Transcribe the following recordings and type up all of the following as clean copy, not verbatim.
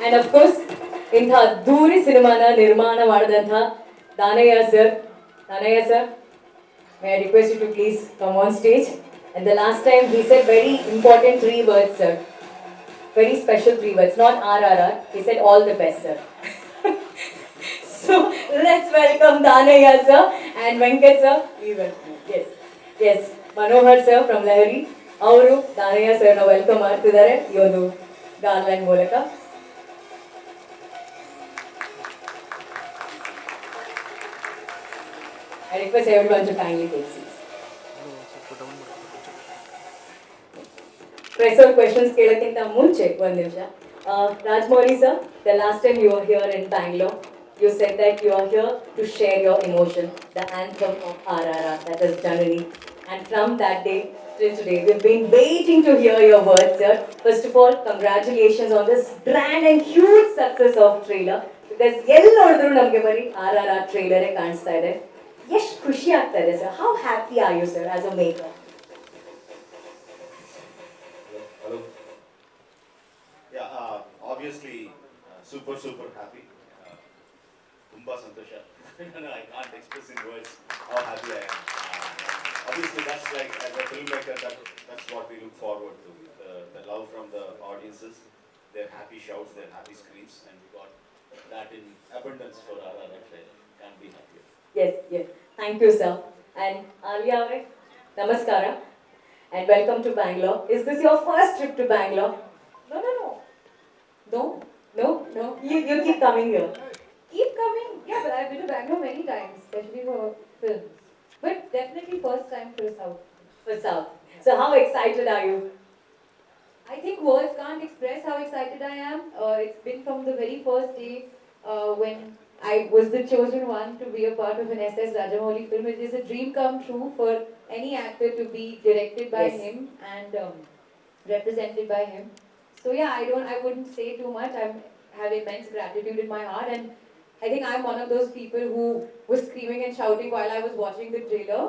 And of course, ಇಂಥ ಅದ್ದೂರಿ ಸಿನಿಮಾನ ನಿರ್ಮಾಣ ಮಾಡಿದಂಥ Danayya sir. Danayya sir, may I request you to please come on stage. And the last time he said very important 3 words, sir. Very special 3 words, not RRR. He said all the best, sir. So let's welcome Danaya sir and Venkat sir. Yes, yes, Manohar sir from Lahari. ಅವರು Danayya sir ನ welcome ಮಾಡ್ತಿದ್ದಾರೆ ಈ ಒಂದು garland ಮೂಲಕ. I request everyone to kindly take seats. Press or questions ಕೇಳಕ್ಕಿಂತ ಮುಂಚೆ ಒಂದು ನಿಮಿಷ. Rajmouli sir, the last time you were here in Bangalore, you said that you are here to share your emotion, the anthem of RRR, that is Janani. And from that day till today, we've been waiting to hear your words, sir. First of all, congratulations on this grand and huge success of trailer. Because ಎಲ್ಲಿ ನೋಡಿದ್ರು ನಮಗೆ ಬರೀ RRR trailer ಕಾಣಿಸ್ತಾ ಇದೆ. ಎಷ್ಟು ಖುಷಿ ಆಗ್ತಾ ಇದೆ sir. How happy are you, sir, as a maker? Hello. Yeah, obviously super happy. Tumba santosha. I can't express in words how happy I am. Obviously that's like, as a filmmaker, that's what we look forward to. The love from the audiences, their happy shouts, their happy screams, and we got that in abundance for RRR trailer. Can't be happier. Yes, yes. Thank you, sir. And Alia avare, namaskara and welcome to Bangalore. Is this your first trip to Bangalore? No. You keep coming here. Keep coming. Yeah, but I've been to Bangalore many times, especially for films. But definitely first time for South. For South. So how excited are you? I think words can't express how excited I am. It's been from the very first day when I was the chosen one to be a part of an S.S. Rajamouli film. It is a dream come true for any actor to be directed by him and represented by him. So yeah, I wouldn't say too much. I have immense gratitude in my heart, and I think I'm one of those people who was screaming and shouting while I was watching the trailer,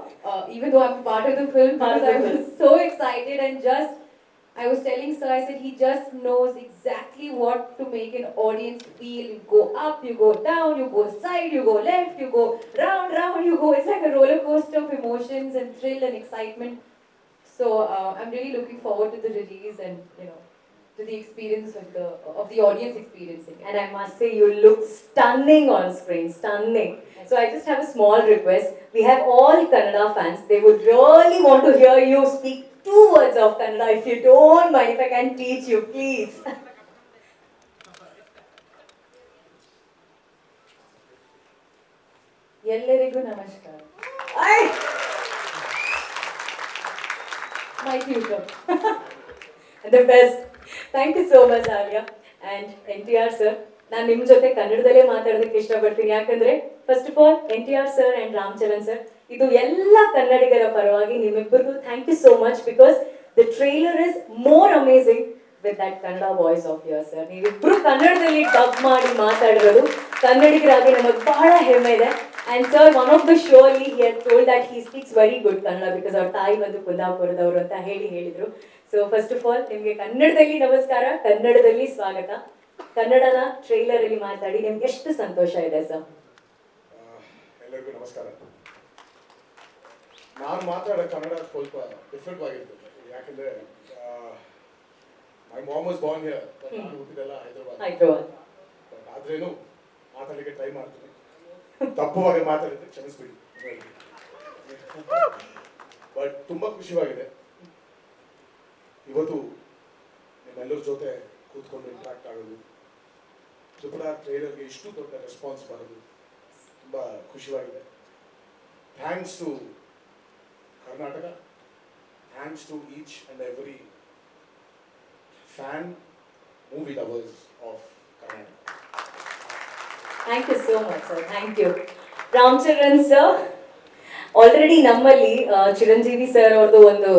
even though I'm part of the film, because I was so excited and just, I was telling sir, I said he just knows exactly what to make an audience feel. You go up, you go down, you go side, you go left, you go round, you go. It's like a roller coaster of emotions and thrill and excitement. So I'm really looking forward to the release and, you know, to the experience of the audience experiencing it. And I must say you look stunning on screen, stunning. So I just have a small request. We have all Kannada fans. They would really want to hear you speak 2 words of Kannada. If you don't mind, if I can teach you, please. ಎಲ್ಲರಿಗೂ ನಮಸ್ಕಾರ. My tutor. The best. Thank you so much, Alia. And NTR sir, ನಾನು ನಿಮ್ಮ ಜೊತೆ ಕನ್ನಡದಲ್ಲೇ ಮಾತಾಡೋದಕ್ಕೆ ಇಷ್ಟಪಡ್ತೀನಿ. ಯಾಕಂದ್ರೆ first of all NTR sir and Ram Charan sir, ಇದು ಎಲ್ಲ ಕನ್ನಡಿಗರ ಪರವಾಗಿ ನಿಮ್ಮಿಬ್ಬರಿಗೂ thank you so much, because the trailer is more amazing with that Kannada voice of your sir. ನೀವಿಬ್ರು ಕನ್ನಡದಲ್ಲಿ ಡಬ್ ಮಾಡಿ ಮಾತಾಡಿರೋದು ಕನ್ನಡಿಗರಾಗಿ ನಮಗೆ ಬಹಳ ಹೆಮ್ಮೆ ಇದೆ. And sir, one of the surely he had told that he speaks very good Kannada because our ತಾಯಿ ಬಂದು ಕುಂದಾಪುರದವರು ಅಂತ ಹೇಳಿದ್ರು. ಸೊ ಫಸ್ಟ್ ಆಫ್ ಆಲ್ ನಿಮಗೆ ಕನ್ನಡದಲ್ಲಿ ನಮಸ್ಕಾರ, ಕನ್ನಡದಲ್ಲಿ ಸ್ವಾಗತ. ಕನ್ನಡನ ಟ್ರೈಲರ್ ಅಲ್ಲಿ ಮಾತಾಡಿ ನಿಮ್ಗೆ ಎಷ್ಟು ಸಂತೋಷ ಇದೆ ಸರ್? ಎಲ್ಲರಿಗೂ ನಮಸ್ಕಾರ. ನಾನು ಮಾತಾಡೋ ಕನ್ನಡ ಸ್ವಲ್ಪ ಡಿಫ್ರೆಂಟ್ ಆಗಿರ್ತದೆ. ಯಾಕಂದ್ರೆ my mom was Born here, ನಾನು ಹುಟ್ಟಿದೆಲ್ಲ ಹೈದರಾಬಾದ್. ಆದ್ರೇನು ಮಾತಾಡಲಿಕ್ಕೆ ಟ್ರೈ ಮಾಡ್ತೀನಿ. ತಪ್ಪುವಾಗಿ ಮಾತಾಡಿದ್ರೆ ಕ್ಷಮಿಸ್ಬಿಡಿ. ಬಟ್ ತುಂಬಾ ಖುಷಿಯಾಗಿದೆ ಇವತ್ತು ನಿಮ್ಮೆಲ್ಲರ ಜೊತೆ ಕೂತ್ಕೊಂಡು ಇಂಟ್ರಾಕ್ಟ್ ಆಗೋದು, ತ್ರಿಪುರ ಟ್ರೈಲರ್ಗೆ ಇಷ್ಟು ದೊಡ್ಡ ರೆಸ್ಪಾನ್ಸ್ ಬರೋದು ತುಂಬ ಖುಷಿಯಾಗಿದೆ. Thanks to Karnataka, thanks to each and every fan, movie lovers of Karnataka. Thank you so much sir, thank you. Ram Charan sir, already ನಮ್ಮಲ್ಲಿ ಚಿರಂಜೀವಿ ಸರ್ ಅವ್ರದ್ದು ಒಂದು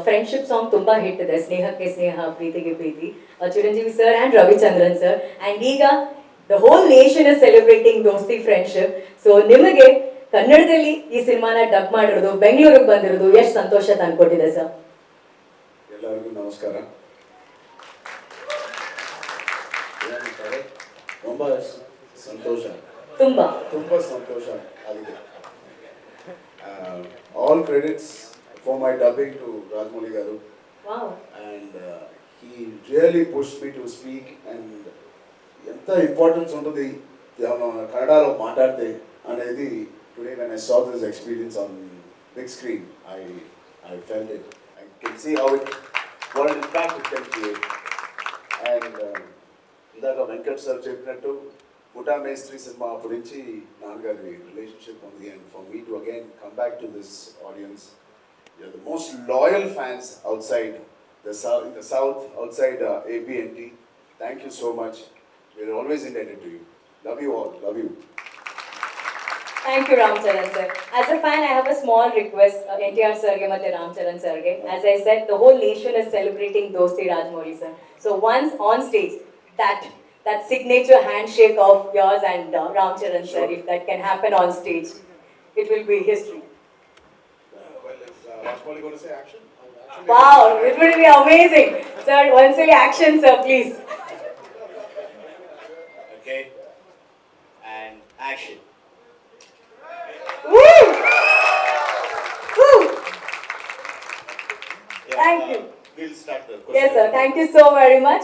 ಫ್ರೆಂಡ್ಶಿಪ್ ಸಾಂಗ್ ತುಂಬಾ ಹಿಟ್ ಇದೆ, ಸ್ನೇಹಕ್ಕೆ ಸ್ನೇಹ ಪ್ರೀತಿಗೆ ಪ್ರೀತಿ, Chiranjeevi sir and Ravichandran sir. And ಈಗ the whole nation is celebrating ದೋಸ್ತಿ ಫ್ರೆಂಡ್ಶಿಪ್. ಸೊ ನಿಮಗೆ ಕನ್ನಡದಲ್ಲಿ ಈ ಸಿನಿಮಾನ ಡಬ್ ಮಾಡಿರೋದು, ಬೆಂಗಳೂರಿಗೆ ಬಂದಿರೋದು ಎಷ್ಟು ಸಂತೋಷ ತಂದ್ಕೊಟ್ಟಿದೆ ಸರ್? ಎಲ್ಲರಿಗೂ ನಮಸ್ಕಾರ. ಏನಂತಾರೆ ತುಂಬ ಸಂತೋಷ ತುಂಬಾ ತುಂಬ ಸಂತೋಷ ಆಗಿದೆ all credits for my dubbing to Rajamouli garu wow and he really pushed me to speak and ఎంత ఇంపార్టెన్స్ ఉంటుంది కన్నడలో మాట్లాడితే అనేది today when I saw this experience on big screen I felt it. I can see how it what an impact it can create. And ఇందాక Venkat sir చెప్పినట్టు పుటా మేస్త్రి cinema అప్పటి నుంచి నాన్నగారి రిలేషన్షిప్ ఉంది and for me to again come back to this audience you're the most loyal fans outside the south outside APNT. Thank you so much. We're always indebted to you. Love you all. Love you. Thank you, Ram Charan sir. As a fan, I have a small request, NTR sir ge matte Ram Charan sir ge. As I said, the whole nation is celebrating Dosti Rajamouli sir. So once on stage, that signature handshake of yours and Ram Charan sir, Sure. if that can happen on stage, it will be history. Well, is Rajmouli going to say action? Action. Wow, it will be amazing. Sir, once in action, sir, please. Okay, and action. Woo! Woo! Yeah, Thank you. We'll start the question. Yes, sir. Thank you so very much.